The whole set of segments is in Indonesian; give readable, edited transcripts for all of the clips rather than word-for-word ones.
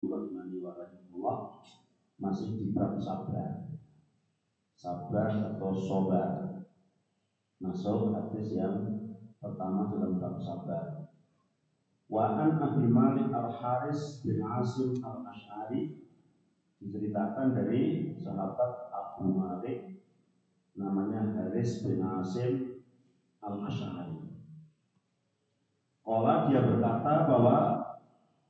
Warahmatullah masih di bab sabar atau sobar. Masuk hadis yang pertama dalam bab sabar. Wa an Abi Malik Al-Haris bin Asim Al-Asy'ari, diceritakan dari sahabat Abu Malik namanya Haris bin Asim Al-Asy'ari. Qala, dia berkata bahwa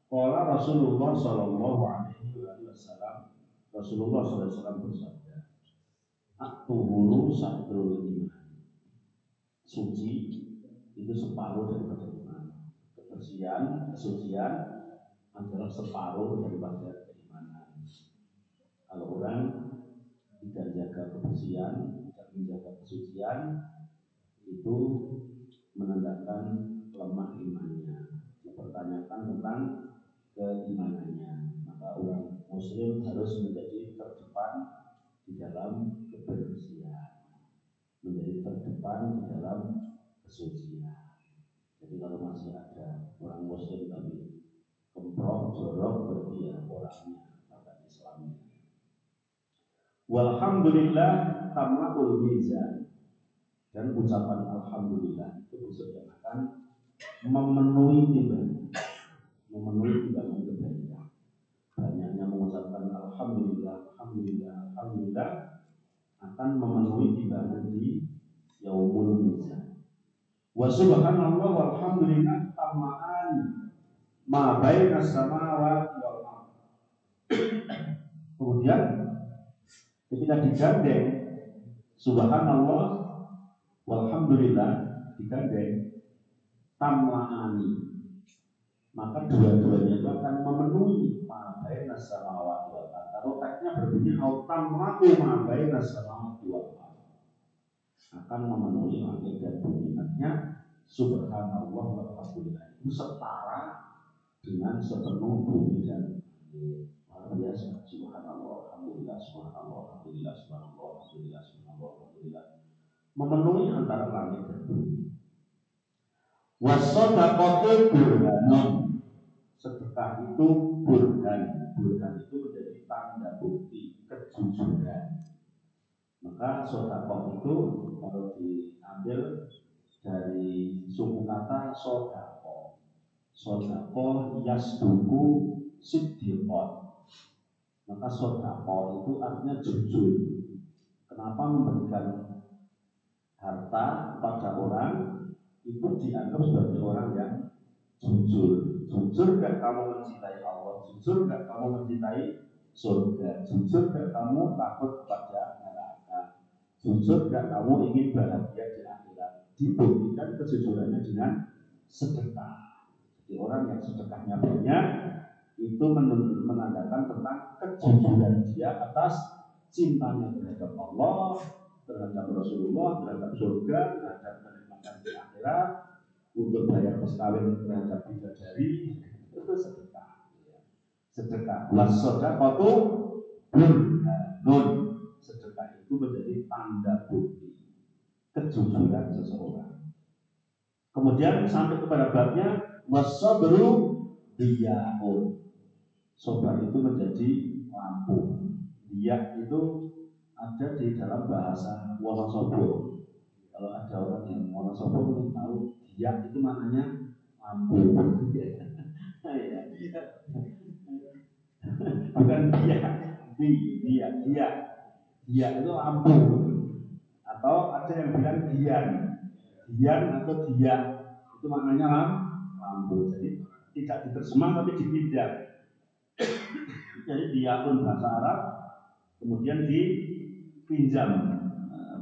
qala Rasulullah sallallahu alaihi wasallam, Rasulullah sallallahu alaihi wasallam bersabda, at-tuhuru satrul iman. Suci itu separuh daripada iman. Kebersihan, kesucian adalah separuh daripada keimanan. Kalau orang tidak jaga kebersihan, tidak menjaga kesucian, itu menandakan lemah imannya, dipertanyakan tentang keimanannya. Maka orang muslim harus menjadi terdepan di dalam kebersihan, menjadi terdepan di dalam kesucian. Jadi kalau masih ada orang muslim tapi kemproh, jorok, berarti ya orangnya bukan Islamnya. Walhamdulillah tamla'ul mizan, dan ucapan alhamdulillah itu disebutkan memenuhi timbangan, kebaikan. Banyaknya mengucapkan alhamdulillah, alhamdulillah, alhamdulillah akan memenuhi timbangan di yaumul mizan. Wa subhanallah walhamdulillah tama'an ma baina samawati wal ardh. Kemudian ketika digandeng subhanallah walhamdulillah digandeng tamla'ani, maka dua-duanya itu akan memenuhi ma baina samawati wal ardh. Kalau teksnya berbunyi au tamla'u ma baina samawati wal ardh, akan memenuhi langit dan bumi. Artinya subhanallah walhamdulillah itu setara dengan sepenuh bumi dan langit. Luar biasa. Subhanallah, alhamdulillah, subhanallah, alhamdulillah, subhanallah, alhamdulillah, subhanallah, alhamdulillah, memenuhi antara langit dan bumi. Wasodaqatu burhanun, sedekah itu burhan. Burhan itu menjadi tanda bukti kejujuran. Maka sedekah itu kalau diambil dari suku kata sodako, sodako yasduku siddiqon. Maka sodako itu artinya jujur. Kenapa memberikan harta pada orang itu dianggap sebagai orang yang jujur? Jujur gak kamu mencintai Allah? Jujur gak kamu mencintai surga? Jujur gak kamu takut kepada neraka? Jujur gak kamu ingin bahagia di akhirat? Dibuktikan kejujurannya dengan sedekah. Jadi orang yang sedekahnya banyak itu menandakan tentang kejujuran dia atas cintanya terhadap Allah, terhadap Rasulullah, terhadap surga, terhadap kenikmatan di akhirat, untuk bayar kos kawin terhadap bidadari. Itu sedekah. Sedekah wasodaqatu burhanun, sedekah itu menjadi tanda bukti kejujuran seseorang. Kemudian sampai kepada babnya wasabru diyaun, sobar itu menjadi lampu. Dia itu ada di dalam bahasa Wonosobo. Kalau ada orang yang Wonosobo mungkin tahu dia itu maknanya lampu. Bukan dia itu lampu. Atau ada yang bilang dian atau dia itu maknanya lampu. Jadi tidak diterjemah tapi dipindah. Jadi dia pun bahasa Arab, kemudian dipinjam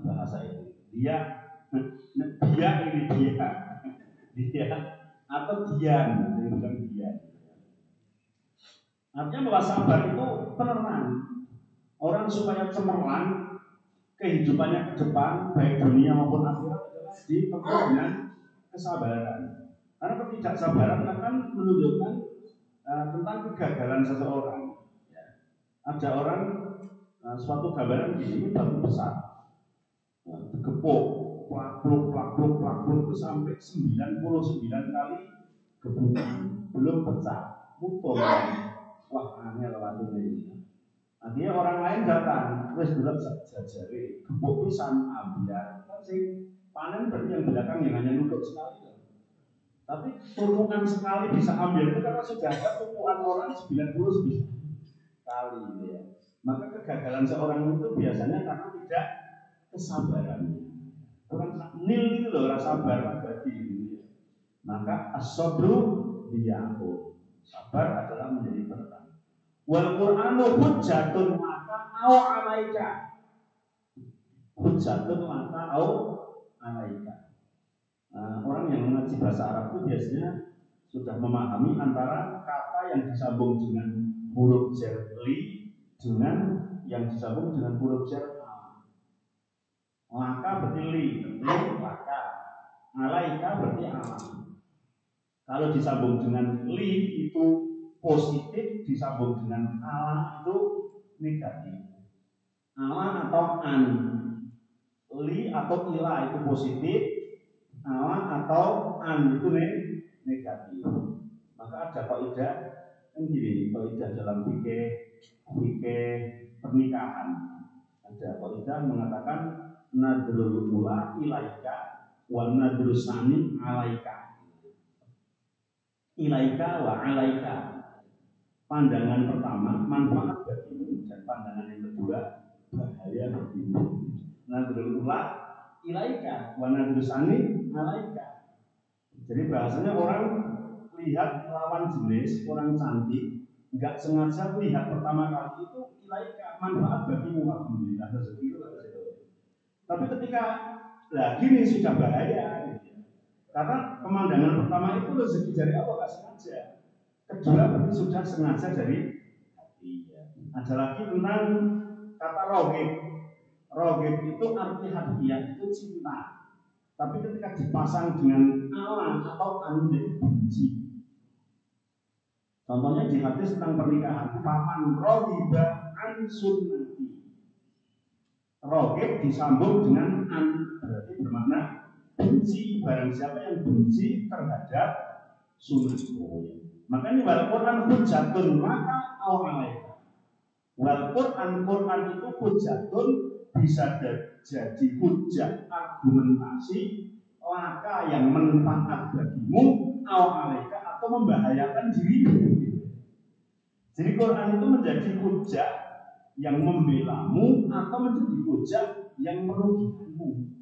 bahasa itu. Dia atau dian, bukan dia. Artinya bahwa sabar itu penerang orang supaya cemerlang kehidupannya ke depan, baik dunia maupun akhirat, adalah ditempuh dengan kesabaran. Karena ketidaksabaran akan menunjukkan tentang kegagalan seseorang. Ada orang suatu gambaran ini batu besar, digepuk, plakluk itu sampai 99 kali gebukan belum pecah, mutung. wah angel latune ini. Artinya orang lain datang, wis delok jajare, gebuk pisan ambiar. Kan sing panen berarti yang belakang yang hanya nunduk sekali. Tapi tumpukan sekali bisa ambil itu karena sudah ada tumpukan orang 99 kali ya. Maka kegagalan seorang itu biasanya karena tidak kesabaran. Orang nil itu loh rasa sabar berarti gitu ya. Maka as-sabru diyaqul. Sabar adalah menjadi bertang. Wal Qur'anu hujjatun laka au 'alaika. Hujjatun laka au 'alaika. Orang yang mengaji bahasa Arab itu biasanya sudah memahami antara kata yang disambung dengan huruf jar li dengan yang disambung dengan huruf jar a. Laka berarti li laka. 'Alaika berarti ala. Kalau disambung dengan li itu positif, disambung dengan ala itu negatif. Ala atau an, li atau ila itu positif, ala atau an itu negatif. Maka ada kaidah kan gini, kaidah dalam fikih pernikahan. Ada kaidah mengatakan nadrul ula ilaika wa nadrus sani alaika. Ilaika wa alaika. Pandangan pertama manfaat bagimu dan pandangan yang kedua bahaya bagimu. Nadrul ula ilaika wa nadrus sani alaika. Jadi bahasanya orang lihat lawan jenis orang cantik, nggak sengaja lihat pertama kali itu ilaika manfaat bagimu, alhamdulillah rezeki itu. Tapi ketika gini sudah bahaya. Karena pemandangan pertama itu rezeki dari Allah, nggak sengaja. Kedua berarti sudah sengaja dari hati. Ada lagi tentang kata rogib. Rogib itu arti hatinya itu cinta. Tapi ketika dipasang dengan ala atau an menjadi benci. Contohnya di hadis tentang pernikahan, paman rogiba an sunnati. Rogib disambung dengan an berarti bermakna benci. Barang siapa yang benci terhadap sunnahku. Makanya wal Quran hujjatun maka au alaika. Wal Quran itu hujjatun bisa jadi hujjah argumentasi laka yang manfaat bagimu au alaika atau membahayakan dirimu. Jadi Quran itu menjadi hujjah yang membelamu atau menjadi hujjah yang merugikanmu.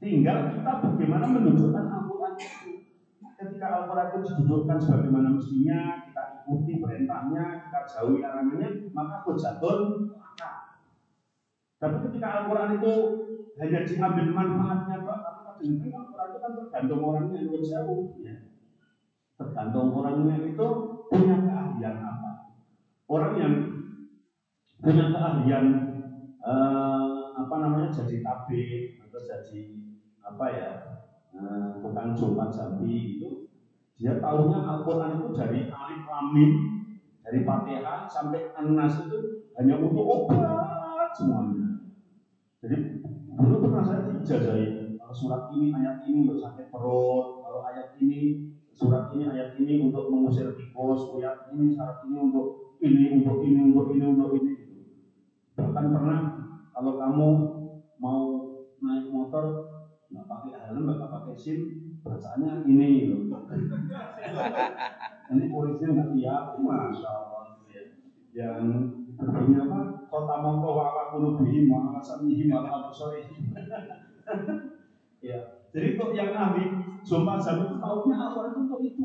Tinggal kita bagaimana menunjukkan Al-Quran itu. Ketika Al-Quran itu didudukkan sebagaimana mestinya, kita ikuti perintahnya, kita jauhi larangannya, maka hujjatun laka. Tapi ketika Al-Quran itu hanya diambil manfaatnya, karena kadang-kadang Al-Quran itu kan tergantung orangnya yang jauh, ya. Tergantung orangnya itu punya keahlian apa. Orang yang punya keahlian jadi tabib atau jadi tukang jumpat jambi gitu, dia tahunya Al-Quran itu dari alif lam mim, dari Fatihah sampai An-Nas itu hanya untuk obat semuanya. Jadi dulu pernah saya diijazahi, kalau surat ini ayat ini untuk sakit perut, kalau ayat ini surat ini ayat ini untuk mengusir tikus, ayat ini syarat ini untuk ini untuk ini untuk ini untuk ini. Bahkan pernah kalau kamu mau naik motor nggak pakai helm, nggak pakai SIM, bacaannya ini loh. Ini polisi nggak lihat, masya Allah. Yang berbunyi apa? Kota Mongko wa ala qulubihim wa ala sam'ihim wa ala absarihim. Ya, jadi kok yang ahli jumpa jam itu tahunya Al-Quran itu untuk itu.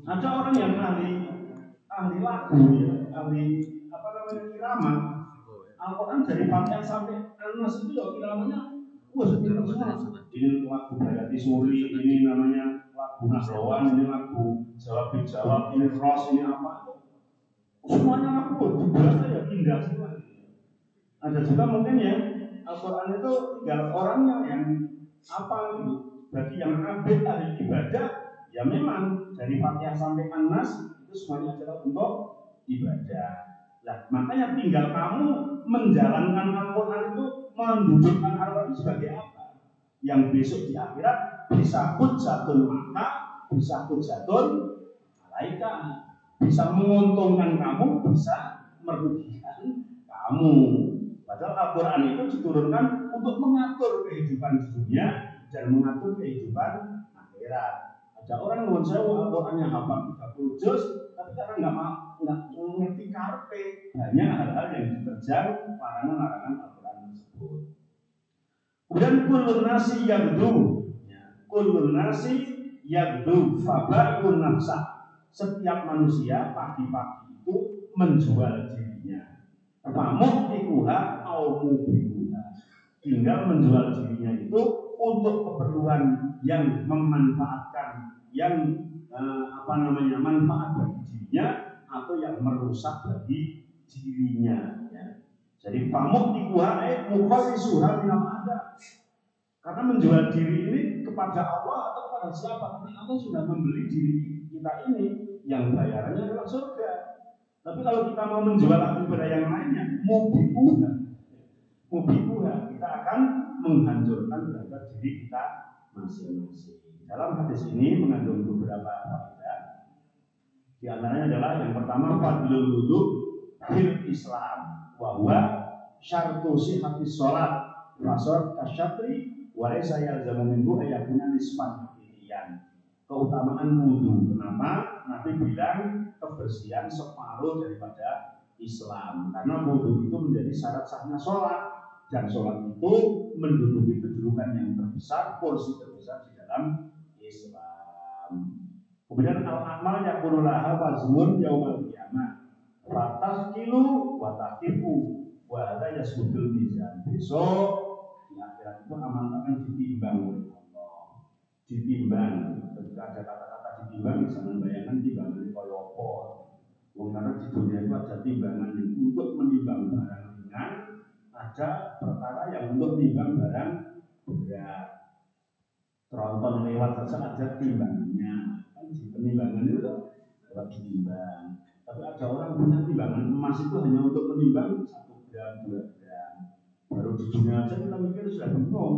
Ada orang yang ahli lagu, ya, ahli irama. Al-Quran dari Fatihah sampai An-Nas itu ya iramanya semua. Ini lagu Bayati Suri, ini namanya lagu Nasrawan, ini lagu Jawab Jawab, ini Ros, ini apa? Semuanya lagu bahasa ya indah semua. Ada juga mungkin ya Al-Quran itu tinggal orangnya yang apa gitu. Bagi yang abid ahli ibadah, ya memang dari Fatihah sampai An-Nas itu semuanya adalah untuk ibadah. Nah, makanya tinggal kamu menjalankan Al-Quran itu, mendudukkan Al-Quran sebagai apa? Yang besok di akhirat bisa hujjatun maka, bisa hujjatun alaika. bisa menguntungkan kamu, bisa merugikan kamu. Padahal Al-Quran itu diturunkan untuk mengatur kehidupan di dunia dan mengatur kehidupan akhirat. Ada orang yang menjawab Al-Qurannya hafal 30 juz, tapi karena nggak ngerti karpe, banyak hal-hal yang diterjang larangan-larangan Al-Quran tersebut. Kemudian kullun nasi yabdu, kullun nasi yabdu fabaikun nafsa. Setiap manusia pagi-pagi itu menjual dirinya. Famu'tikuha au mubikuha. Tinggal menjual dirinya itu untuk keperluan yang memanfaatkan, yang manfaat bagi dirinya atau yang merusak bagi dirinya. Ya. Jadi famu'tikuha mukhallisuha minal ada. Karena menjual diri ini kepada Allah atau kepada siapa? Karena Allah sudah membeli diri kita ini, yang bayarannya adalah surga. Tapi kalau kita mau menjual kepada yang lainnya, mubiquha, kita akan menghancurkan harga diri kita masing-masing. Dalam hadis ini mengandung beberapa faedah. Di antaranya adalah yang pertama, fadlul wudu fil Islam, wa huwa syartu sihhatis shalat wa sharat kasyatri walaysa yalzamu minhu ayakuna nisfan pilihan. Keutamaan wudhu. Kenapa? Nabi bilang kebersihan separuh daripada Islam. Karena wudhu itu menjadi syarat sahnya sholat, dan sholat itu menduduki kedudukan yang terbesar, porsi terbesar di dalam Islam. Kemudian al-amal yakunu laha wazmun yaumal qiyamah. Fatahkilu wa taqifu wa hadza yasbutul mizan. Besok di akhirat itu amal akan ditimbang oleh Allah. Ditimbang. Ketika ada kata-kata ditimbang, jangan bayangkan timbangan itu kaya apa. Karena di dunia itu ada timbangan yang untuk menimbang barang ringan, ada perkara yang untuk menimbang barang berat. Tronton lewat saja ada timbangannya. Kan di penimbangan itu lewat ditimbang. Tapi ada orang punya timbangan emas itu hanya untuk menimbang 1 gram, 2 gram. Baru di dunia aja kita mikir sudah bingung.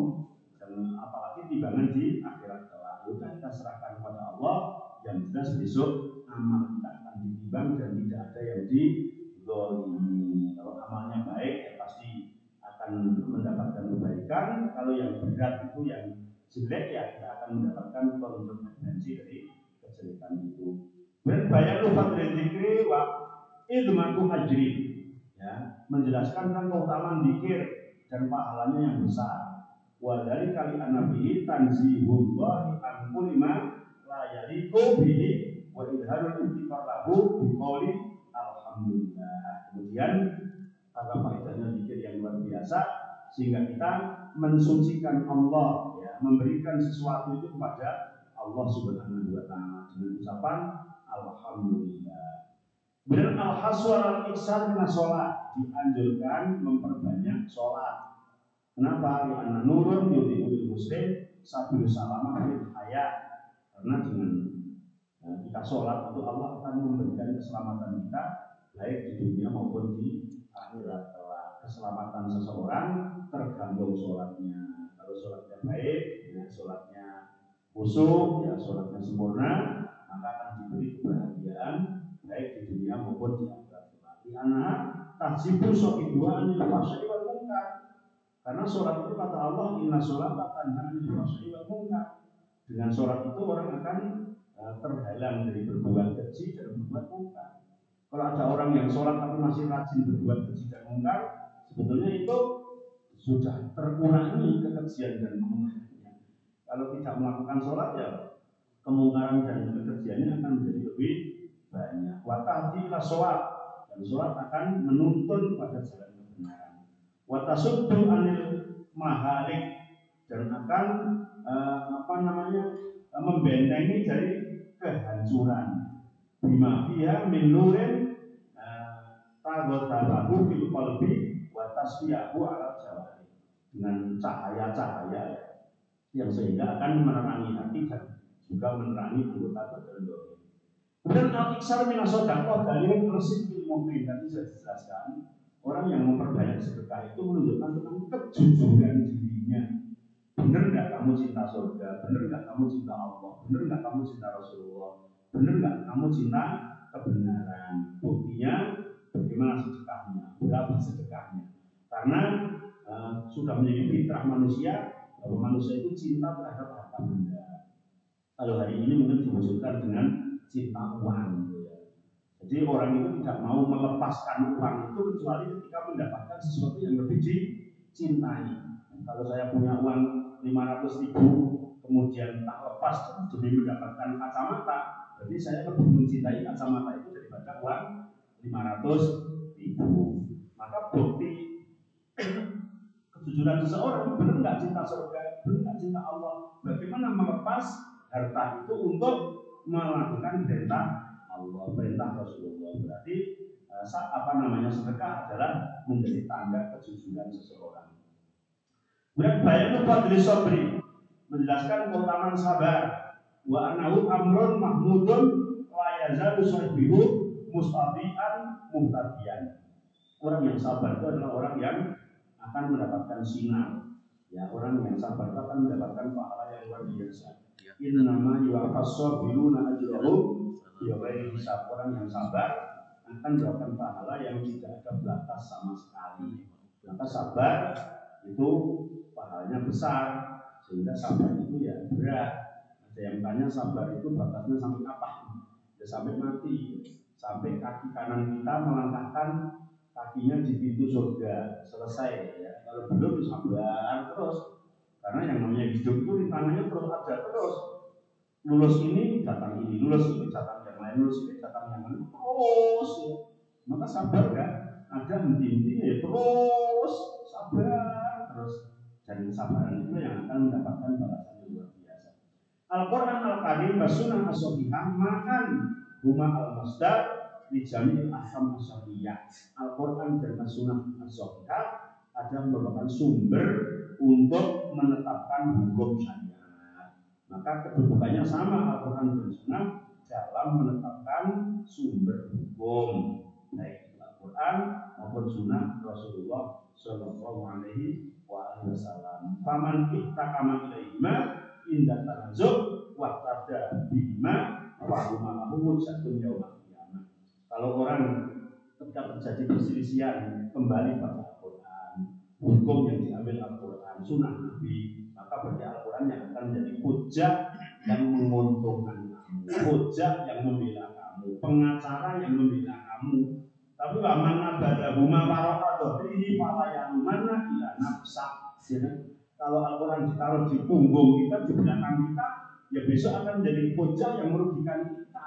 Dan apalagi timbangan di akhirat kelak. Kita serahkan kepada Allah, yang jelas besok amal kita akan ditimbang dan tidak ada yang dizalimi. Kalau amalnya baik, ya pasti akan mendapatkan kebaikan. Kalau yang berat itu, yang jelek, ya kita akan mendapatkan konsekuensi dari kejelekan itu. Berbayar lupa dari zikri wa idmatu ajri. Ya, menjelaskan tentang keutamaan zikir dan pahalanya yang besar. Wa dari kali anabihi tanzihullahi an kulli ma la yaliqu bihi wa idharul intikar lahu bi qouli alhamdulillah. Kemudian ada faedahnya zikir yang luar biasa, sehingga kita mensucikan Allah, ya, memberikan sesuatu itu kepada Allah Subhanahu wa taala dengan ucapan alhamdulillah. Kemudian al-haswar al-iksar min shalah, dianjurkan memperbanyak sholat. Kenapa? Karena nurun yudhi'ul muslim sabil salamah fil hayat. Karena dengan kita sholat itu Allah akan memberikan keselamatan kita baik di dunia maupun di akhirat. Keselamatan seseorang tergantung sholatnya. Kalau sholatnya baik, ya, sholatnya khusyuk, ya, sholatnya sempurna, maka akan diberi kebahagiaan baik di dunia maupun di akhirat. Karena tahsibu sohibwa anil fahsya'i wal munkar. Karena sholat itu kata Allah, inna sholata tanha anil fahsya'i wal munkar. Dengan sholat itu orang akan terhalang dari berbuat keji dan berbuat munkar. Kalau ada orang yang sholat tapi masih rajin berbuat keji dan munkar, sebetulnya itu sudah terkurangi kekejian dan kemungkarannya. Kalau tidak melakukan sholat, ya kemungkaran dan kekejiannya akan menjadi lebih banyak. Wa tahdilah sholat, dan sholat akan menuntun pada jalan kebenaran. Wa tasuddu anil mahalik, dan akan membentengi dari kehancuran. Bima fiha min nurin taghtabahu fil qalbi wa tasfiyahu ala jawari, dengan cahaya-cahaya yang sehingga akan menerangi hati dan juga menerangi anggota badan tubuh. Kemudian al-iksar min as-shadaqah dalil resik bil mu'min, tadi sudah dijelaskan. Orang yang memperbanyak sedekah itu menunjukkan tentang kejujuran dirinya. Benar nggak kamu cinta surga? Benar nggak kamu cinta Allah? Benar nggak kamu cinta Rasulullah? Benar nggak kamu cinta kebenaran. Buktinya bagaimana sedekahnya, berapa sedekahnya. Karena sudah menjadi fitrah manusia bahwa manusia itu cinta terhadap harta benda. Kalau hari ini mungkin diwujudkan dengan cinta uang. Jadi orang itu tidak mau melepaskan uang itu kecuali ketika mendapatkan sesuatu yang lebih dicintai. Kalau saya punya uang 500.000 kemudian tak lepas demi mendapatkan kacamata, berarti saya lebih mencintai kacamata itu daripada uang 500.000. Maka bukti kejujuran seseorang, benar nggak cinta surga, benar nggak cinta Allah, bagaimana melepas harta itu untuk melakukan perintah Allah, perintah Rasulullah. Berarti sedekah adalah menjadi tanda kejujuran seseorang. Kemudian bayanu fadli sabri, menjelaskan keutamaan sabar. Wa annahu amrun mahmudun la yazalu sahibihi mustabian muhtadiyan. Orang yang sabar itu adalah orang yang akan mendapatkan sinar. Ya, orang yang sabar itu akan mendapatkan pahala yang luar biasa. Innama yuwaffas sabiruna ajrahum bighairi hisab. Orang yang sabar akan mendapatkan pahala yang tidak ada batas sama sekali. Maka sabar itu pahalanya besar, sehingga sabar itu ya berat. Ada yang tanya sabar itu batasnya sampai kapan? Ya sampai mati, sampai kaki kanan kita melangkahkan kakinya di pintu surga, selesai ya. Kalau belum sabar terus, karena yang namanya hidup itu rintangannya terus ada terus. Lulus ini datang ini, lulus ini datang yang lain, lulus ini datang yang lain, terus ya. Maka sabar kan, ada henti-hentinya ya terus sabar terus. Dan kesabaran itu yang akan mendapatkan balasan yang luar biasa. Al-Quran Al-Karim Sunnah As-Sahihah makan huma al-masdar di jami'il ahkam as-syar'iyyah. Al-Quran dan Sunnah As-Sahihah adalah merupakan sumber untuk menetapkan hukum syariat. Maka kedudukannya sama Al-Quran dan Sunnah dalam menetapkan sumber hukum, baik Al-Quran maupun Sunnah Rasulullah Shallallahu Alaihi Wasallam. Faman ittaqama ilaihima indah tanazub wa tada bima wa huma lahu satun yaumil qiyamah. Kalau orang ketika terjadi perselisihan kembali pada Al-Quran, hukum yang diambil Al-Quran, Sunnah Nabi, maka bagi Al-Quran yang akan menjadi hujah yang menguntungkan kamu, hujah yang membela kamu, pengacara yang membela kamu. Tapi wa man nabadahu ma faraqatu fihi fala yamana ila nafsa. Kalau Al-Quran ditaruh di punggung kita, di belakang kita, ya besok akan menjadi hujah yang merugikan kita.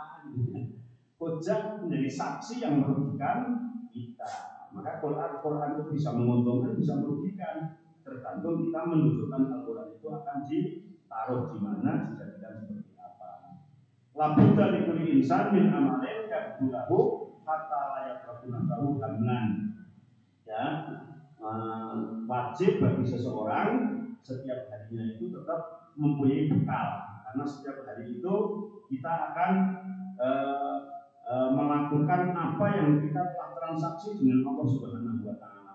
Hujah menjadi saksi yang merugikan kita. Maka Al-Quran itu bisa menguntungkan, bisa merugikan. Tergantung kita menunjukkan Al-Quran itu akan ditaruh di mana, dijadikan seperti apa. Labudda likuli insan min amalin yabdulahu hatta layak rabbunakahu hamlan. Ya, wajib bagi seseorang setiap harinya itu tetap mempunyai bekal, karena setiap hari itu kita akan melakukan apa yang kita telah transaksi dengan Allah Subhanahu wa Ta'ala.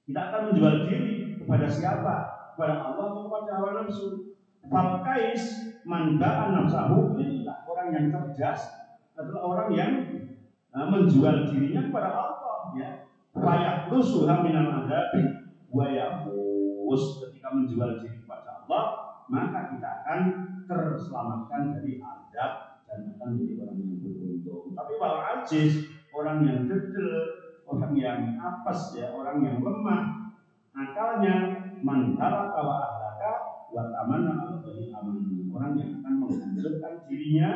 Kita akan menjual diri kepada siapa? Kepada Allah atau kepada hawa nafsu. Falkais man ba'a nafsahu lillah. Orang yang cerdas adalah orang yang menjual dirinya kepada Allah, ya. Fayaqlusuha minal adabi wa yafus. Ketika menjual diri kepada Allah, maka kita akan terselamatkan dari adab dan akan menjadi orang yang beruntung. Tapi kalau ajiz, orang yang dedel, orang yang apes, ya, orang yang lemah akalnya, man halaka wa ahlaka wa tamanna al-ghani amani. Orang yang akan menghancurkan dirinya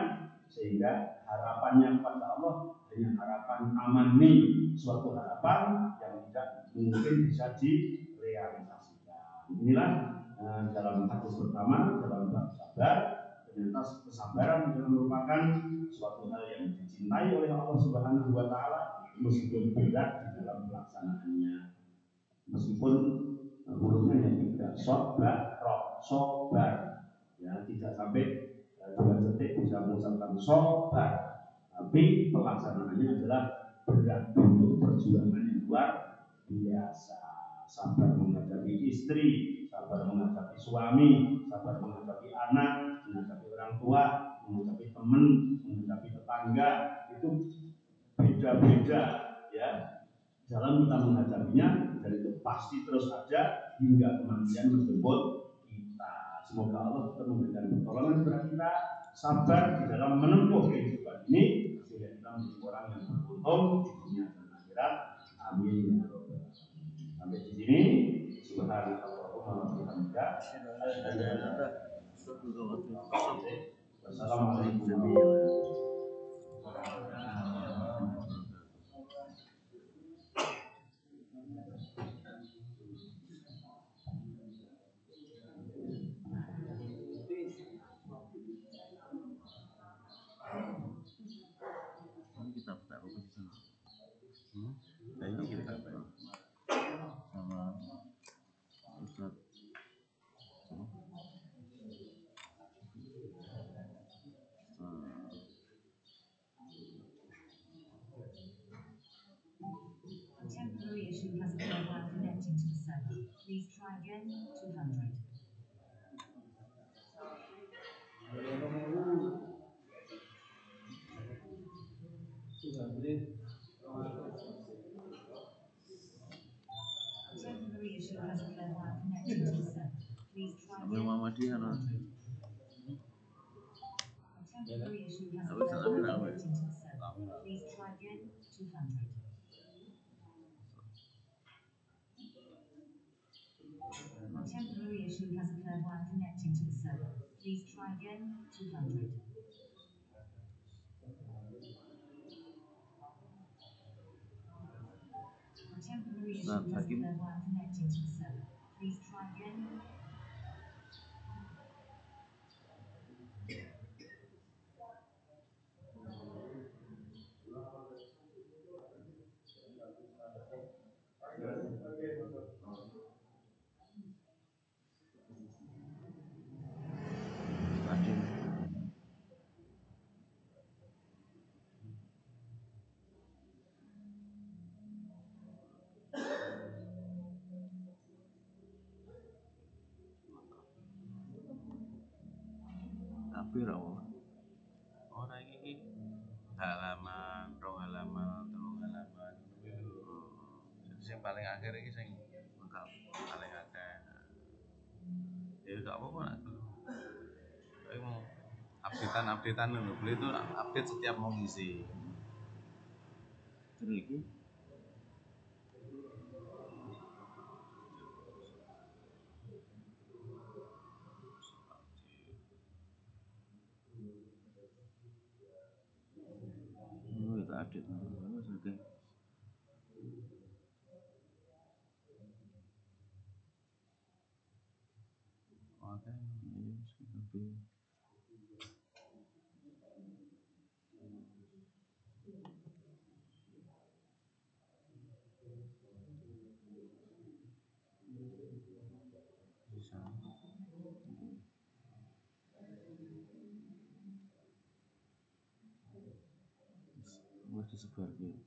sehingga harapannya kepada Allah hanya harapan amani, suatu harapan yang tidak mungkin bisa direalisasikan. Inilah dalam hadis pertama, dalam bab sabar, ternyata kesabaran itu merupakan suatu hal yang dicintai oleh Allah Subhanahu wa Ta'ala, meskipun berat di dalam pelaksanaannya, meskipun hurufnya yang tidak sobar, ya, tidak sampai 2 detik bisa mengucapkan sobar, tapi pelaksanaannya adalah berat, untuk perjuangan yang luar biasa. Sabar menghadapi istri, sabar menghadapi suami, sabar menghadapi anak, menghadapi orang tua, menghadapi teman, menghadapi tetangga, itu beda-beda ya dalam kita menghadapinya, dan itu pasti terus ada hingga kematian menjemput kita. Semoga Allah tetap memberikan pertolongan kepada kita, sabar di dalam menempuh kehidupan ini sehingga kita menjadi orang yang beruntung di dunia dan akhirat. Amin. Sampai di sini. Subhanallahumma wa bihamdika. Wassalamualaikum warahmatullahi Kitab tak apa sih? Kayaknya kita sama Ustaz. Temporary issue has occurred while connecting to the server. Please try again. 200. Temporary issue has occurred while connecting to the server. Please try again. Temporary issue has occurred while connecting to the server. Please try again. 200. Temporary issue has occurred while connecting to the server. Please try again. 200. Temporary issue has occurred while connecting to the server. Please try again. Tapi orang ini halaman, rong halaman, telung halaman. Jadi yang paling akhir ini sing paling akeh. Ya gak apa-apa nak. Tapi mau updatean dulu. Beli itu update setiap mau ngisi. Terus ini itu update dulu. Oke. Oke, ini tapi bisa. Buat disebar gitu.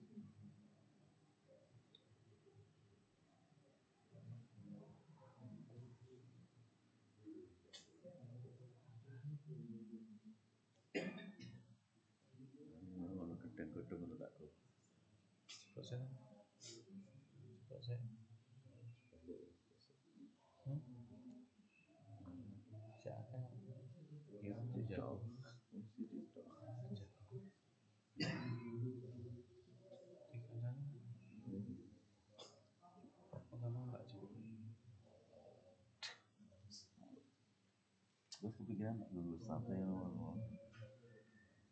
Kalau gedeng-gedeng itu tak kok. Proses. Siapa? Ya, jauh. Terus kepikiran dulu sampai lo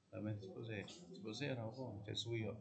sampai sebut saya apa cek suwi yo